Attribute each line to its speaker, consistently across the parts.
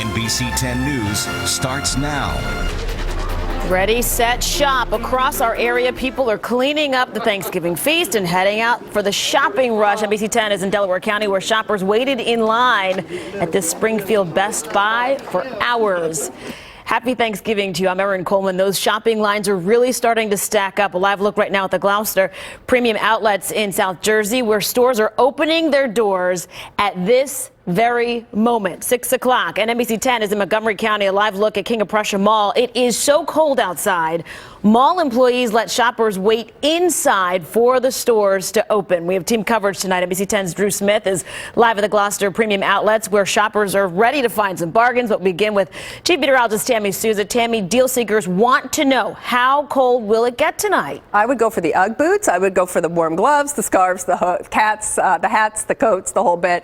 Speaker 1: NBC10 News starts now.
Speaker 2: Ready, set, shop. Across our area, people are cleaning up the Thanksgiving feast and heading out for the shopping rush. NBC10 is in Delaware County, where shoppers waited in line at this Springfield Best Buy for hours. Happy Thanksgiving to you. I'm Erin Coleman. Those shopping lines are really starting to stack up. A live look right now at the Gloucester Premium Outlets in South Jersey, where stores are opening their doors at this very moment. 6 o'clock. And NBC10 is in Montgomery County. A live look at King of Prussia Mall. It is so cold outside. Mall employees let shoppers wait inside for the stores to open. We have team coverage tonight. NBC10's Drew Smith is live at the Gloucester Premium Outlets, where shoppers are ready to find some bargains. But we begin with Chief Meteorologist Tammy Souza. Tammy, deal seekers want to know, how cold will it get tonight?
Speaker 3: I would go for the Ugg boots. I would go for the warm gloves, the scarves, the hats, the coats, the whole bit.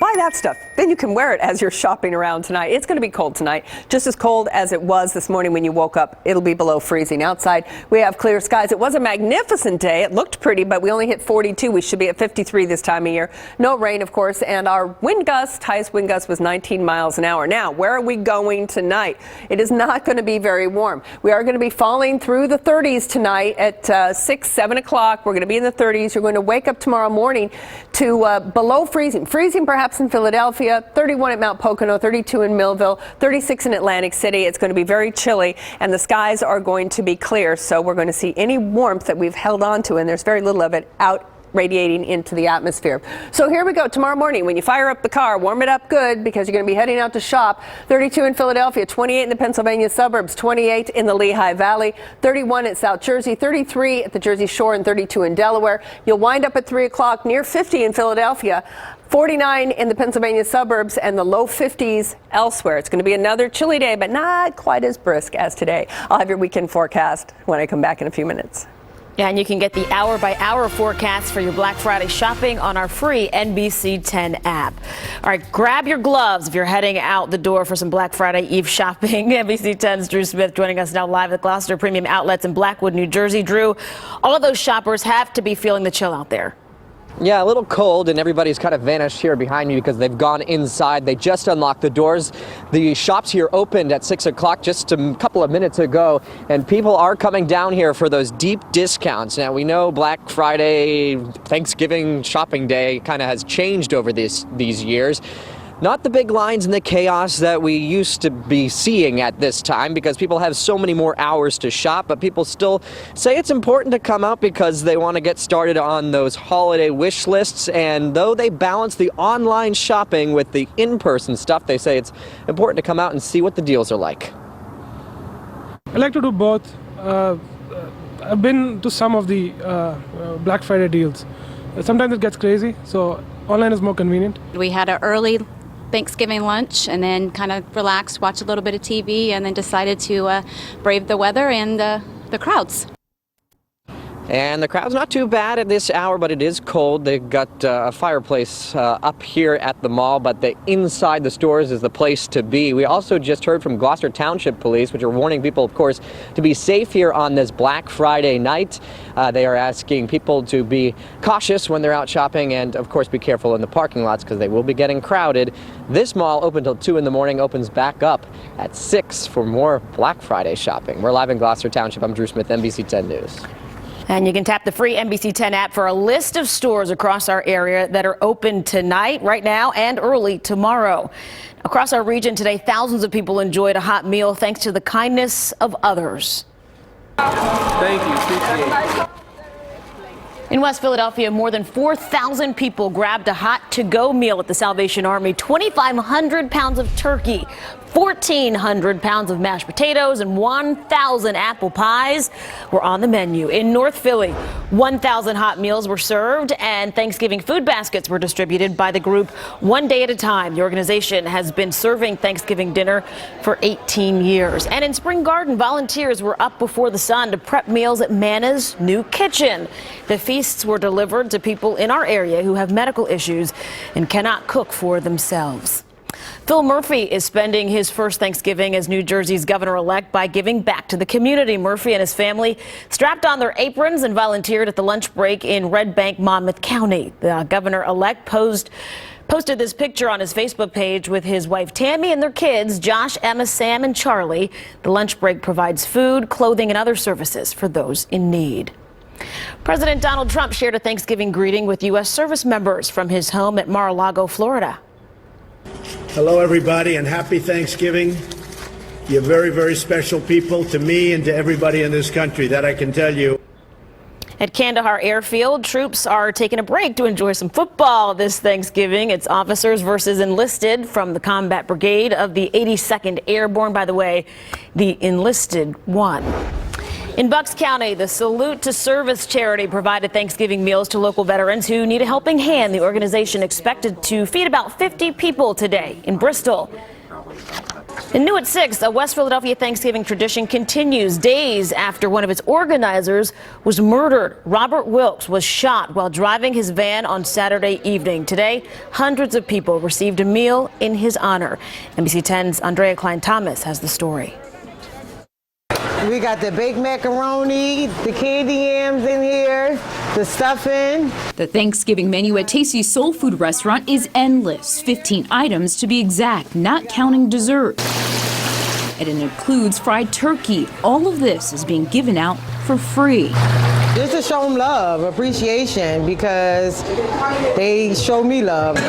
Speaker 3: Buy that stuff. Then you can wear it as you're shopping around tonight. It's going to be cold tonight, just as cold as it was this morning when you woke up. It'll be below freezing outside. We have clear skies. It was a magnificent day. It looked pretty, but we only hit 42. We should be at 53 this time of year. No rain, of course, and our wind gust, highest wind gust was 19 miles an hour. Now, where are we going tonight? It is not going to be very warm. We are going to be falling through the 30s tonight at 6, 7 o'clock. We're going to be in the 30s. You're going to wake up tomorrow morning to below freezing. Freezing perhaps in Philadelphia, 31 at Mount Pocono, 32 in Millville, 36 in Atlantic City. It's going to be very chilly, and the skies are going to be clear, so we're going to see any warmth that we've held on to, and there's very little of it, out radiating into the atmosphere. So here we go. Tomorrow morning, when you fire up the car, warm it up good, because you're going to be heading out to shop. 32 in Philadelphia, 28 in the Pennsylvania suburbs, 28 in the Lehigh Valley, 31 at South Jersey, 33 at the Jersey Shore, and 32 in Delaware. You'll wind up at 3 o'clock near 50 in Philadelphia, 49 in the Pennsylvania suburbs, and the low 50s elsewhere. It's going to be another chilly day, but not quite as brisk as today. I'll have your weekend forecast when I come back in a few minutes.
Speaker 2: Yeah, and you can get the hour-by-hour forecast for your Black Friday shopping on our free NBC10 app. All right, grab your gloves if you're heading out the door for some Black Friday Eve shopping. NBC10's Drew Smith joining us now live at Gloucester Premium Outlets in Blackwood, New Jersey. Drew, all of those shoppers have to be feeling the chill out there.
Speaker 4: Yeah, a little cold, and everybody's kind of vanished here behind me because they've gone inside. They just unlocked the doors. The shops here opened at 6 o'clock just a couple of minutes ago, and people are coming down here for those deep discounts. Now, we know Black Friday, Thanksgiving shopping day kind of has changed over these years. Not the big lines and the chaos that we used to be seeing at this time, because people have so many more hours to shop, but people still say it's important to come out because they want to get started on those holiday wish lists. And though they balance the online shopping with the in-person stuff, they say it's important to come out and see what the deals are like.
Speaker 5: I like to do both. I've been to some of the Black Friday deals. Sometimes it gets crazy, so online is more convenient.
Speaker 6: We had an early Thanksgiving lunch and then kind of relaxed, watched a little bit of TV, and then decided to brave the weather and the crowds.
Speaker 4: And the crowd's not too bad at this hour, but it is cold. They've got a fireplace up here at the mall, but the inside the stores is the place to be. We also just heard from Gloucester Township Police, which are warning people, of course, to be safe here on this Black Friday night. They are asking people to be cautious when they're out shopping and, of course, be careful in the parking lots because they will be getting crowded. This mall, open till 2 in the morning, opens back up at 6 for more Black Friday shopping. We're live in Gloucester Township. I'm Drew Smith, NBC10 News.
Speaker 2: And you can tap the free NBC10 app for a list of stores across our area that are open tonight, right now, and early tomorrow. Across our region today, thousands of people enjoyed a hot meal thanks to the kindness of others.
Speaker 7: Thank you. Appreciate it.
Speaker 2: In West Philadelphia, more than 4,000 people grabbed a hot to-go meal at the Salvation Army. 2,500 pounds of turkey, 1,400 pounds of mashed potatoes, and 1,000 apple pies were on the menu. In North Philly, 1,000 hot meals were served, and Thanksgiving food baskets were distributed by the group one day at a time. The organization has been serving Thanksgiving dinner for 18 years. And in Spring Garden, volunteers were up before the sun to prep meals at Manna's new kitchen. The feasts were delivered to people in our area who have medical issues and cannot cook for themselves. Phil Murphy is spending his first Thanksgiving as New Jersey's governor-elect by giving back to the community. Murphy and his family strapped on their aprons and volunteered at the lunch break in Red Bank, Monmouth County. The governor-elect posed posted this picture on his Facebook page with his wife Tammy and their kids, Josh, Emma, Sam, and Charlie. The lunch break provides food, clothing, and other services for those in need. President Donald Trump shared a Thanksgiving greeting with U.S. service members from his home at Mar-a-Lago, Florida.
Speaker 8: Hello, everybody, and happy Thanksgiving. You're very, very special people to me and to everybody in this country, that I can tell you.
Speaker 2: At Kandahar Airfield, troops are taking a break to enjoy some football this Thanksgiving. It's officers versus enlisted from the Combat Brigade of the 82nd Airborne. By the way, the enlisted won. In Bucks County, the Salute to Service charity provided Thanksgiving meals to local veterans who need a helping hand. The organization expected to feed about 50 people today in Bristol. In New at 6, a West Philadelphia Thanksgiving tradition continues days after one of its organizers was murdered. Robert Wilkes was shot while driving his van on Saturday evening. Today, hundreds of people received a meal in his honor. NBC10's Andrea Klein-Thomas has the story.
Speaker 9: We got the baked macaroni, the candy yams in here, the stuffing.
Speaker 10: The Thanksgiving menu at Tasties Soul Food Restaurant is endless, 15 items to be exact, not counting dessert. And it includes fried turkey. All of this is being given out for free.
Speaker 9: Just to show them love, appreciation, because they show me love.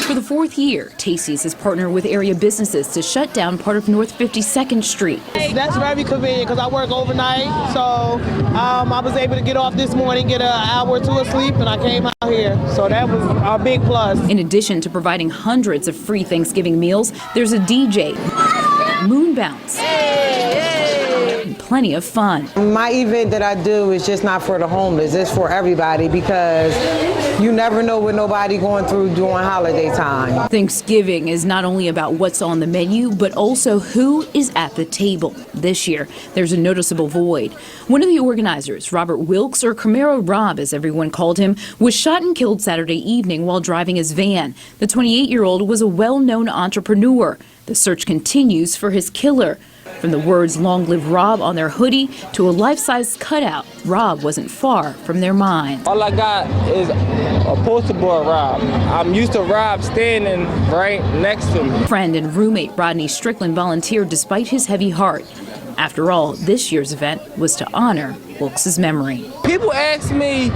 Speaker 10: For the fourth year, Tasties has partnered with area businesses to shut down part of North 52nd Street.
Speaker 9: That's very convenient because I work overnight, so I was able to get off this morning, get an hour or two of sleep, and I came out here. So that was a big plus.
Speaker 10: In addition to providing hundreds of free Thanksgiving meals, there's a DJ, moon bounce, and plenty of fun.
Speaker 9: My event that I do is just not for the homeless, it's for everybody because you never know what nobody going through during holiday time.
Speaker 10: Thanksgiving is not only about what's on the menu, but also who is at the table. This year, there's a noticeable void. One of the organizers, Robert Wilkes, or Camaro Rob as everyone called him, was shot and killed Saturday evening while driving his van. The 28-year-old was a well-known entrepreneur. The search continues for his killer. From the words "Long Live Rob" on their hoodie to a life-size cutout, Rob wasn't far from their minds.
Speaker 7: All I got is a poster board Rob. I'm used to Rob standing right next to me.
Speaker 10: Friend and roommate Rodney Strickland volunteered despite his heavy heart. After all, this year's event was to honor Wilkes' memory.
Speaker 7: People ask me,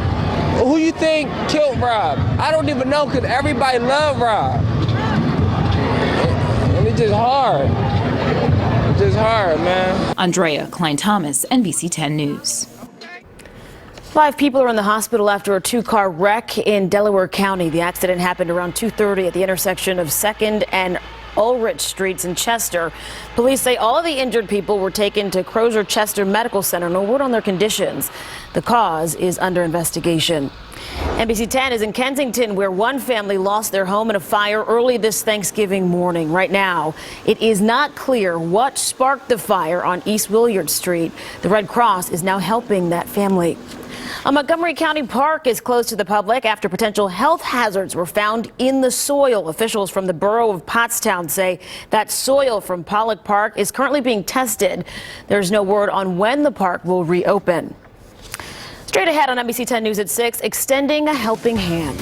Speaker 7: who you think killed Rob? I don't even know because everybody loved Rob. And it's just hard. It's hard, man.
Speaker 10: Andrea Klein-Thomas, NBC10 News.
Speaker 2: 5 people are in the hospital after a 2-car wreck in Delaware County. The accident happened around 2:30 at the intersection of 2nd and Ulrich Streets in Chester. Police say all of the injured people were taken to Crozer Chester Medical Center. No word on their conditions. The cause is under investigation. NBC10 is in Kensington, where one family lost their home in a fire early this Thanksgiving morning. Right now, it is not clear what sparked the fire on East Williard Street. The Red Cross is now helping that family. A Montgomery County park is closed to the public after potential health hazards were found in the soil. Officials from the borough of Pottstown say that soil from Pollock Park is currently being tested. There's no word on when the park will reopen. Straight ahead on NBC10 News at 6, extending a helping hand.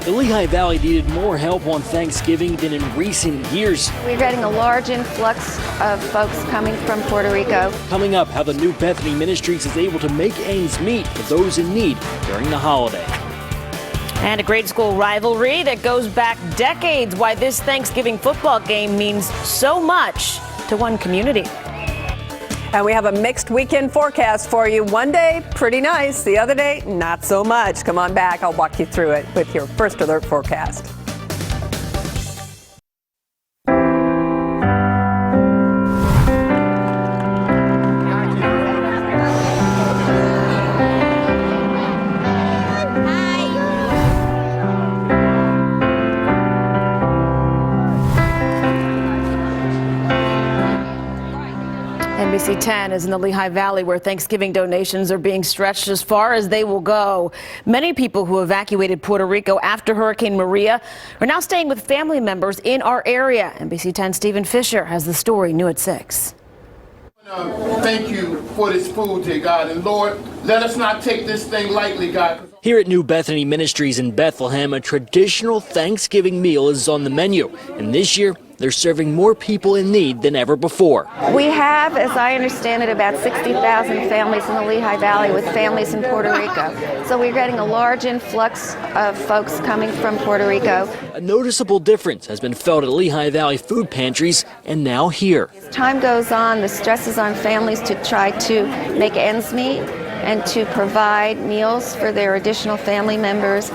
Speaker 11: The Lehigh Valley needed more help on Thanksgiving than in recent years.
Speaker 12: We're getting a large influx of folks coming from Puerto Rico.
Speaker 11: Coming up, how the New Bethany Ministries is able to make ends meet for those in need during the holiday.
Speaker 2: And a grade school rivalry that goes back decades. Why this Thanksgiving football game means so much to one community.
Speaker 3: And we have a mixed weekend forecast for you. One day, pretty nice. The other day, not so much. Come on back. I'll walk you through it with your First Alert forecast.
Speaker 2: NBC10 is in the Lehigh Valley, where Thanksgiving donations are being stretched as far as they will go. Many people who evacuated Puerto Rico after Hurricane Maria are now staying with family members in our area. NBC10 Stephen Fisher has the story, new at 6.
Speaker 13: Thank you for this food, dear God. And Lord, let us not take this thing lightly, God.
Speaker 11: Here at New Bethany Ministries in Bethlehem, a traditional Thanksgiving meal is on the menu, and this year they're serving more people in need than ever before.
Speaker 12: We have, as I understand it, about 60,000 families in the Lehigh Valley with families in Puerto Rico. So we're getting a large influx of folks coming from Puerto Rico.
Speaker 11: A noticeable difference has been felt at Lehigh Valley food pantries and now here.
Speaker 12: As time goes on, the stress is on families to try to make ends meet and to provide meals for their additional family members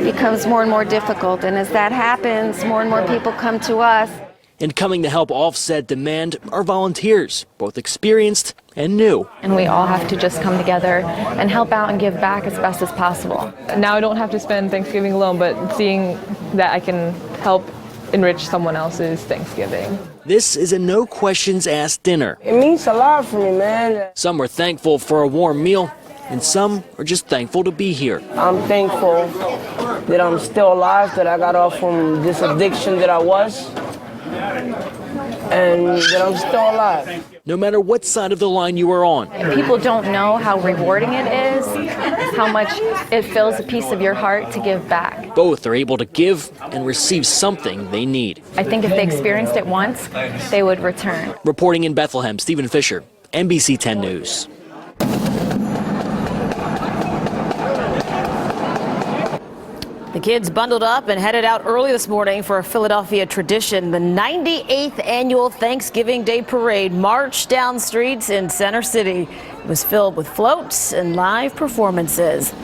Speaker 12: becomes more and more difficult. And as that happens, more and more people come to us.
Speaker 11: And coming to help offset demand are volunteers, both experienced and new.
Speaker 13: And we all have to just come together and help out and give back as best as possible. Now I don't have to spend Thanksgiving alone, but seeing that I can help enrich someone else's Thanksgiving.
Speaker 11: This is a no questions asked dinner.
Speaker 14: It means a lot for me, man.
Speaker 11: Some are thankful for a warm meal, and some are just thankful to be here.
Speaker 14: I'm thankful that I'm still alive, that I got off from this addiction that I was, and that I'm still alive.
Speaker 11: No matter what side of the line you are on.
Speaker 13: People don't know how rewarding it is, how much it fills a piece of your heart to give back.
Speaker 11: Both are able to give and receive something they need.
Speaker 13: I think if they experienced it once, they would return.
Speaker 11: Reporting in Bethlehem, Stephen Fisher, NBC10 News.
Speaker 2: The kids bundled up and headed out early this morning for a Philadelphia tradition. The 98th annual Thanksgiving Day Parade marched down streets in Center City. It was filled with floats and live performances.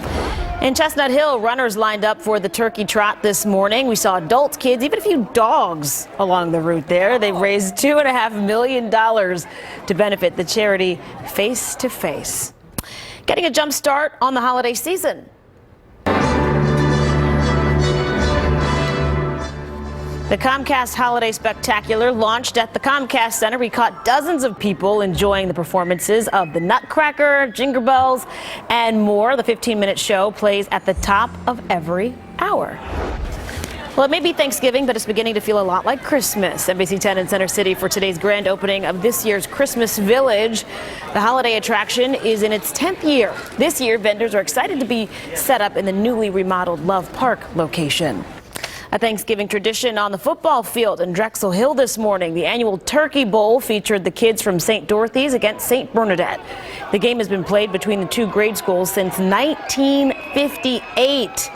Speaker 2: In Chestnut Hill, runners lined up for the turkey trot this morning. We saw adults, kids, even a few dogs along the route there. They raised $2.5 million to benefit the charity Face to Face. Getting a jump start on the holiday season. The Comcast Holiday Spectacular launched at the Comcast Center. We caught dozens of people enjoying the performances of the Nutcracker, Jingle Bells, and more. The 15-minute show plays at the top of every hour. Well, it may be Thanksgiving, but it's beginning to feel a lot like Christmas. NBC10 in Center City for today's grand opening of this year's Christmas Village. The holiday attraction is in its 10th year. This year, vendors are excited to be set up in the newly remodeled Love Park location. A Thanksgiving tradition on the football field in Drexel Hill this morning. The annual Turkey Bowl featured the kids from St. Dorothy's against St. Bernadette. The game has been played between the two grade schools since 1958.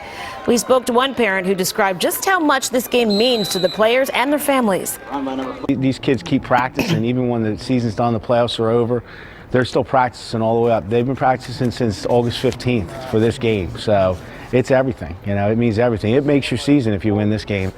Speaker 2: We spoke to one parent who described just how much this game means to the players and their families.
Speaker 15: These kids keep practicing even when the season's done, the playoffs are over. They're still practicing all the way up. They've been practicing since August 15th for this game. So it's everything, you know, it means everything. It makes your season if you win this game.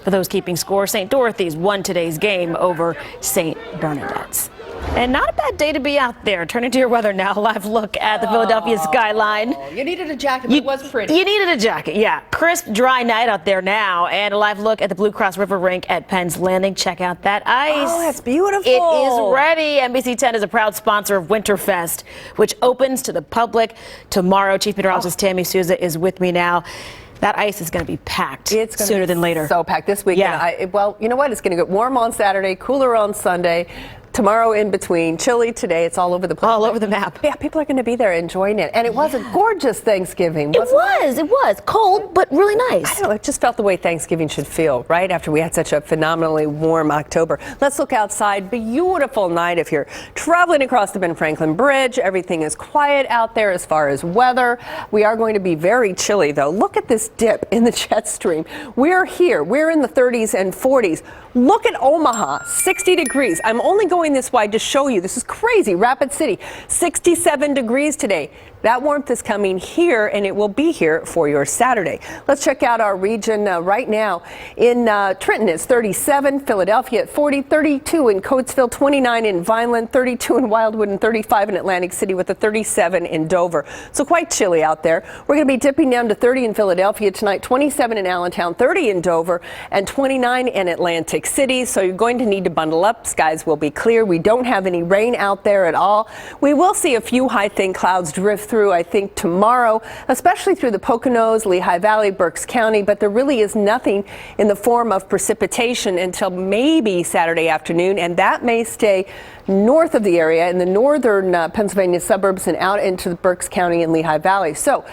Speaker 2: For those keeping score, St. Dorothy's won today's game over St. Bernadette's. And not a bad day to be out there. Turning to your weather now, a live look at the Philadelphia skyline.
Speaker 3: You needed a jacket, but it was pretty.
Speaker 2: You needed a jacket, yeah. Crisp, dry night out there now. And a live look at the Blue Cross River Rink at Penn's Landing. Check out that ice.
Speaker 3: Oh, that's beautiful.
Speaker 2: It is ready. NBC10 is a proud sponsor of Winterfest, which opens to the public tomorrow. Chief Meteorologist Tammy Souza is with me now. That ice is going to be packed sooner than later.
Speaker 3: So packed this weekend.
Speaker 2: Yeah.
Speaker 3: Well, you know what? It's going to get warm on Saturday, cooler on Sunday. Tomorrow in between, chilly today. It's all over the place.
Speaker 2: All over the map.
Speaker 3: Yeah, people are going to be there enjoying it. And it was a gorgeous Thanksgiving.
Speaker 2: It was cold, but really nice.
Speaker 3: I don't know. It just felt the way Thanksgiving should feel, right? After we had such a phenomenally warm October. Let's look outside. Beautiful night if you're traveling across the Ben Franklin Bridge. Everything is quiet out there as far as weather. We are going to be very chilly, though. Look at this dip in the jet stream. We're here. We're in the 30s and 40s. Look at Omaha, 60 degrees. I'm only going this wide to show you. This is crazy. Rapid City, 67 degrees today. That warmth is coming here, and it will be here for your Saturday. Let's check out our region right now. In Trenton, it's 37, Philadelphia at 40, 32 in Coatesville, 29 in Vineland, 32 in Wildwood, and 35 in Atlantic City with a 37 in Dover. So quite chilly out there. We're going to be dipping down to 30 in Philadelphia tonight, 27 in Allentown, 30 in Dover, and 29 in Atlantic City. So you're going to need to bundle up. Skies will be clear. We don't have any rain out there at all. We will see a few high thin clouds drift through, I think, tomorrow, especially through the Poconos, Lehigh Valley, Berks County, but there really is nothing in the form of precipitation until maybe Saturday afternoon, and that may stay north of the area in the northern Pennsylvania suburbs and out into the Berks County and Lehigh Valley. So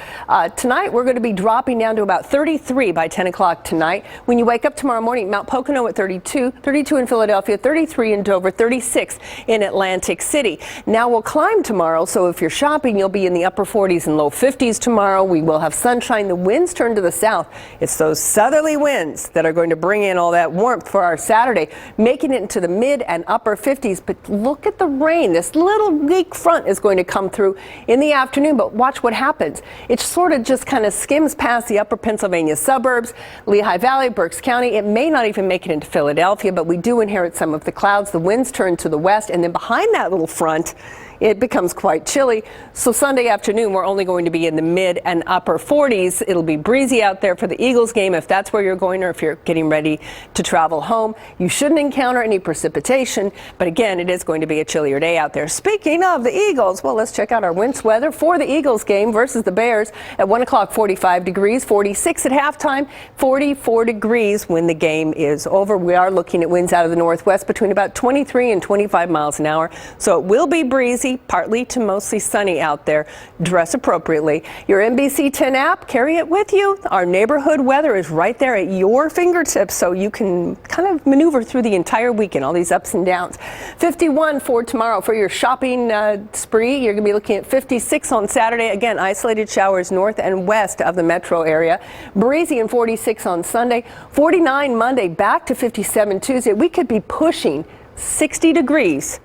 Speaker 3: tonight we're going to be dropping down to about 33 by 10 o'clock tonight. When you wake up tomorrow morning, Mount Pocono at 32, 32 in Philadelphia, 33 in Dover, 36 in Atlantic City. Now we'll climb tomorrow, so if you're shopping, you'll be in the upper 40s and low 50s tomorrow. We will have sunshine. The winds turn to the south. It's those southerly winds that are going to bring in all that warmth for our Saturday, making it into the mid and upper 50s. But look at the rain. This little weak front is going to come through in the afternoon, but watch what happens. It sort of just kind of skims past the upper Pennsylvania suburbs, Lehigh Valley, Berks County. It may not even make it into Philadelphia, but we do inherit some of the clouds. The winds turn to the west, and then behind that little front, it becomes quite chilly. So Sunday afternoon, we're only going to be in the mid and upper 40s. It'll be breezy out there for the Eagles game if that's where you're going, or if you're getting ready to travel home. You shouldn't encounter any precipitation, but again, it is going to be a chillier day out there. Speaking of the Eagles, well, let's check out our winds weather for the Eagles game versus the Bears. At 1 o'clock, 45 degrees, 46 at halftime, 44 degrees when the game is over. We are looking at winds out of the northwest between about 23 and 25 miles an hour, so it will be breezy, partly to mostly sunny out there. Dress appropriately. Your NBC10 app, carry it with you. Our neighborhood weather is right there at your fingertips, so you can kind of maneuver through the entire weekend, all these ups and downs. 51 for tomorrow for your shopping spree. You're going to be looking at 56 on Saturday. Again, isolated showers north and west of the metro area. Breezy and 46 on Sunday. 49 Monday, back to 57 Tuesday. We could be pushing 60 degrees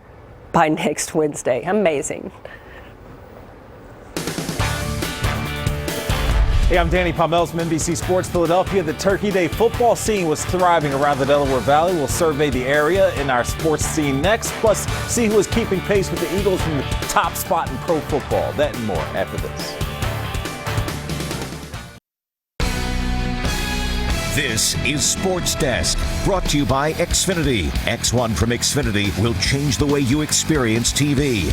Speaker 3: by next Wednesday. Amazing.
Speaker 16: Hey, I'm Danny Palmels from NBC Sports Philadelphia. The Turkey Day football scene was thriving around the Delaware Valley. We'll survey the area in our sports scene next, plus see who is keeping pace with the Eagles from the top spot in pro football. That and more after this.
Speaker 1: This is Sports Desk, brought to you by Xfinity. X1 from Xfinity will change the way you experience TV.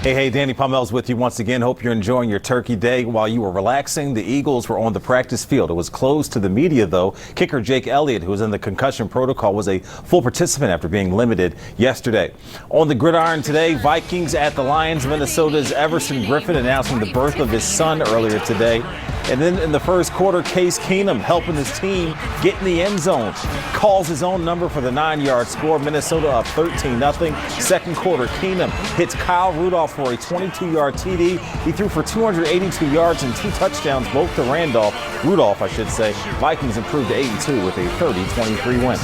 Speaker 16: Hey, Danny Palmels with you once again. Hope you're enjoying your Turkey Day. While you were relaxing, the Eagles were on the practice field. It was closed to the media, though. Kicker Jake Elliott, who was in the concussion protocol, was a full participant after being limited yesterday. On the gridiron today, Vikings at the Lions. Minnesota's Everson Griffin announcing the birth of his son earlier today. And then in the first quarter, Case Keenum helping his team get in the end zone. Calls his own number for the 9-yard score. Minnesota up 13-0. Second quarter, Keenum hits Kyle Rudolph for a 22-yard TD. He threw for 282 yards and 2 touchdowns, both to Rudolph, I should say. Vikings improved to 8-2 with a 30-23 win.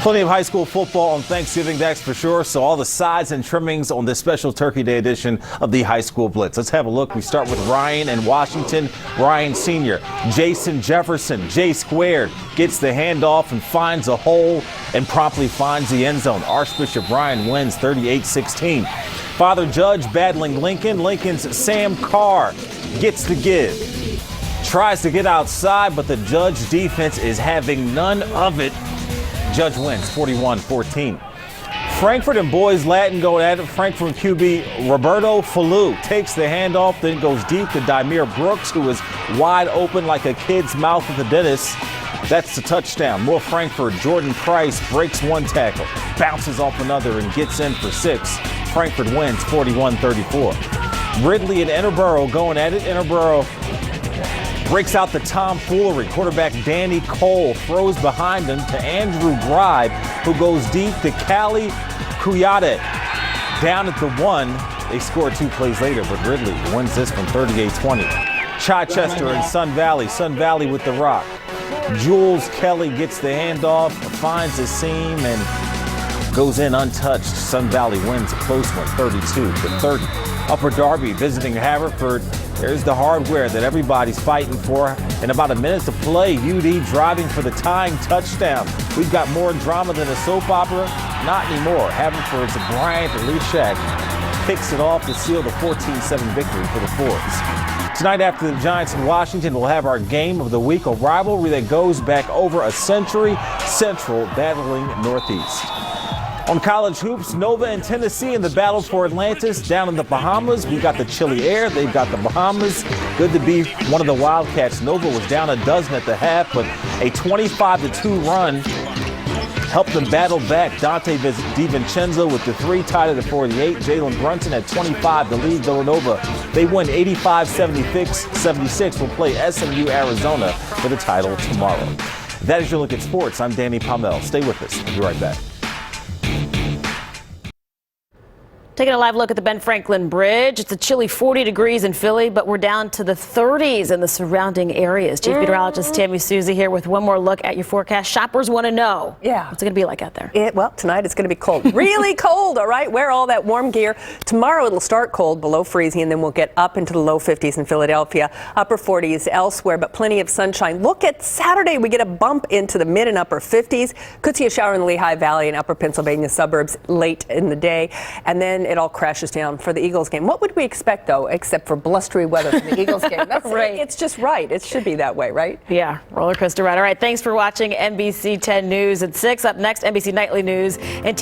Speaker 16: Plenty of high school football on Thanksgiving, that's for sure. So all the sides and trimmings on this special Turkey Day edition of the High School Blitz. Let's have a look. We start with Ryan in Washington. Ryan Sr., Jason Jefferson, J squared, gets the handoff and finds a hole and promptly finds the end zone. Archbishop Ryan wins 38-16. Father Judge battling Lincoln. Lincoln's Sam Carr gets the give. Tries to get outside, but the Judge defense is having none of it. Judge wins 41-14. Frankfurt and Boys Latin going at it. Frankfurt QB Roberto Falou takes the handoff, then goes deep to Dymere Brooks, who is wide open like a kid's mouth at the dentist. That's the touchdown. More Frankfurt. Jordan Price breaks one tackle, bounces off another, and gets in for 6. Frankfurt wins 41-34. Ridley and Interboro going at it. Interboro breaks out the tomfoolery. Quarterback Danny Cole throws behind him to Andrew Gribe, who goes deep to Cali Kuyate. Down at the 1, they score 2 plays later, but Ridley wins this from 38-20. Chichester and Sun Valley with the rock. Jules Kelly gets the handoff, finds the seam, and goes in untouched. Sun Valley wins a close one, 32-30. Upper Darby visiting Haverford. There's the hardware that everybody's fighting for. In about a minute to play, UD driving for the tying touchdown. We've got more drama than a soap opera. Not anymore. Haverford's Bryant Leshak picks it off to seal the 14-7 victory for the Fords. Tonight after the Giants in Washington, we'll have our game of the week, a rivalry that goes back over a century, Central battling Northeast. On college hoops, Nova and Tennessee in the battle for Atlantis. Down in the Bahamas, we got the chilly air. They've got the Bahamas. Good to be one of the Wildcats. Nova was down a dozen at the half, but a 25-2 run helped them battle back. Dante DiVincenzo with the 3 tied at 48. Jalen Brunson at 25 to lead Villanova. They win 85-76. Will play SMU Arizona for the title tomorrow. That is your look at sports. I'm Danny Palmel. Stay with us. I'll be right back.
Speaker 2: Taking a live look at the Ben Franklin Bridge. It's a chilly 40 degrees in Philly, but we're down to the 30s in the surrounding areas. Chief Meteorologist Tammy Susie here with one more look at your forecast. Shoppers want to know.
Speaker 3: Yeah.
Speaker 2: What's it going to be like out there?
Speaker 3: Well, tonight it's going to be cold. Really cold, all right? Wear all that warm gear. Tomorrow it'll start cold, below freezing, and then we'll get up into the low 50s in Philadelphia, upper 40s elsewhere, but plenty of sunshine. Look at Saturday. We get a bump into the mid and upper 50s. Could see a shower in the Lehigh Valley and upper Pennsylvania suburbs late in the day. And then it all crashes down for the Eagles game. What would we expect, though, except for blustery weather for the Eagles game? That's right. It's just right. It should be that way, right?
Speaker 2: Yeah, roller coaster ride. All right, thanks for watching NBC 10 News at 6. Up next, NBC Nightly News. And